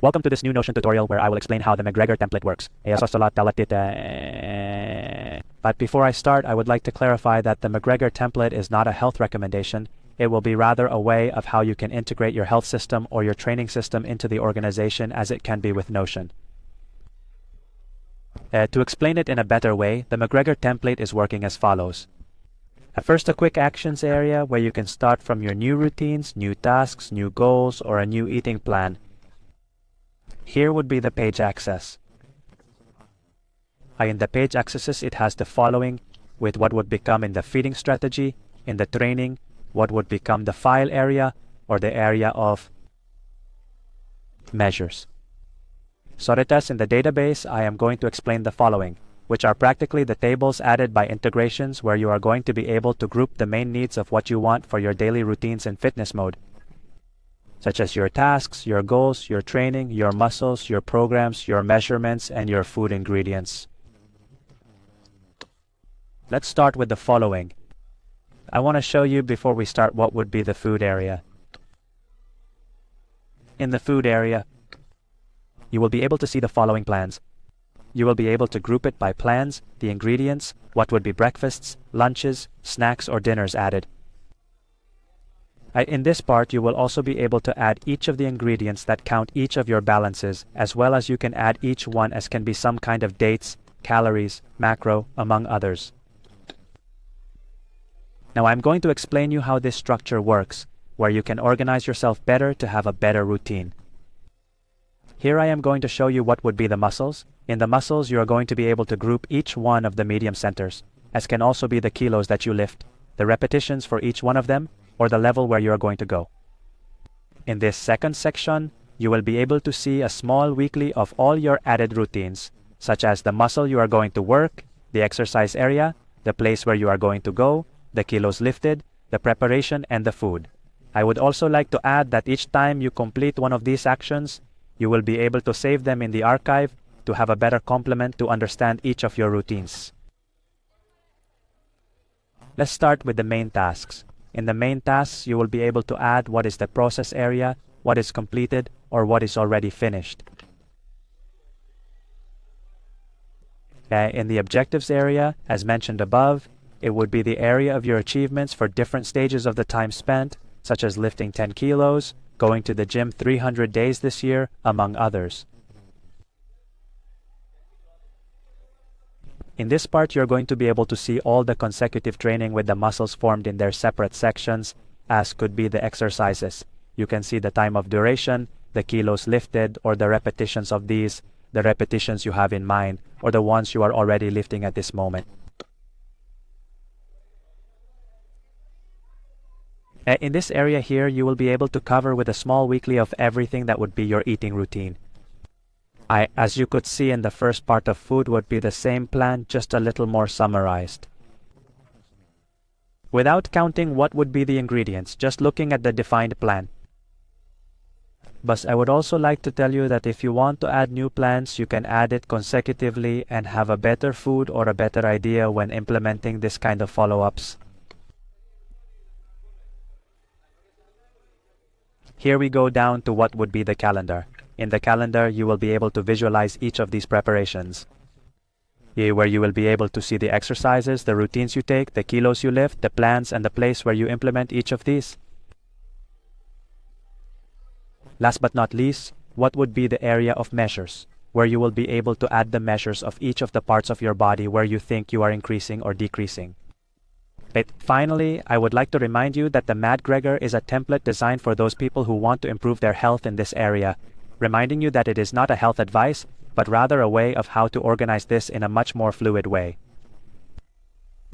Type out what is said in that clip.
Welcome to this new Notion tutorial where I will explain how the McGregor template works. But before I start, I would like to clarify that the McGregor template is not a health recommendation. It will be rather a way of how you can integrate your health system or your training system into the organization, as it can be with Notion. To explain it in a better way, the McGregor template is working as follows. First, a quick actions area where you can start from your new routines, new tasks, new goals, or a new eating plan. Here would be the page access. In the page accesses, it has the following, with what would become in the feeding strategy, in the training, what would become the file area, or the area of measures. So that as in the database, I am going to explain the following, which are practically the tables added by integrations where you are going to be able to group the main needs of what you want for your daily routines in fitness mode, such as your tasks, your goals, your training, your muscles, your programs, your measurements, and your food ingredients. Let's start with the following. I want to show you before we start what would be the food area. In the food area, you will be able to see the following plans. You will be able to group it by plans, the ingredients, what would be breakfasts, lunches, snacks, or dinners added. In this part, you will also be able to add each of the ingredients that count each of your balances, as well as you can add each one as can be some kind of dates, calories, macro, among others. Now I'm going to explain you how this structure works, where you can organize yourself better to have a better routine. Here I am going to show you what would be the muscles. In the muscles, you are going to be able to group each one of the medium centers, as can also be the kilos that you lift, the repetitions for each one of them, or the level where you are going to go. In this second section, you will be able to see a small weekly of all your added routines, such as the muscle you are going to work, the exercise area, the place where you are going to go, the kilos lifted, the preparation, and the food. I would also like to add that each time you complete one of these actions, you will be able to save them in the archive to have a better complement to understand each of your routines. Let's start with the main tasks. In the main tasks, you will be able to add what is the process area, what is completed, or what is already finished. In the objectives area, as mentioned above, it would be the area of your achievements for different stages of the time spent, such as lifting 10 kilos, going to the gym 300 days this year, among others. In this part, you're going to be able to see all the consecutive training with the muscles formed in their separate sections, as could be the exercises. You can see the time of duration, the kilos lifted, or the repetitions of these, the repetitions you have in mind, or the ones you are already lifting at this moment. In this area here, you will be able to cover with a small weekly of everything that would be your eating routine. As you could see in the first part of food, would be the same plan, just a little more summarized. Without counting what would be the ingredients, just looking at the defined plan. But I would also like to tell you that if you want to add new plans, you can add it consecutively and have a better food or a better idea when implementing this kind of follow-ups. Here we go down to what would be the calendar. In the calendar, you will be able to visualize each of these preparations. Here where you will be able to see the exercises, the routines you take, the kilos you lift, the plans, and the place where you implement each of these. Last but not least, what would be the area of measures, where you will be able to add the measures of each of the parts of your body where you think you are increasing or decreasing. But finally, I would like to remind you that the McGregor is a template designed for those people who want to improve their health in this area, reminding you that it is not a health advice, but rather a way of how to organize this in a much more fluid way.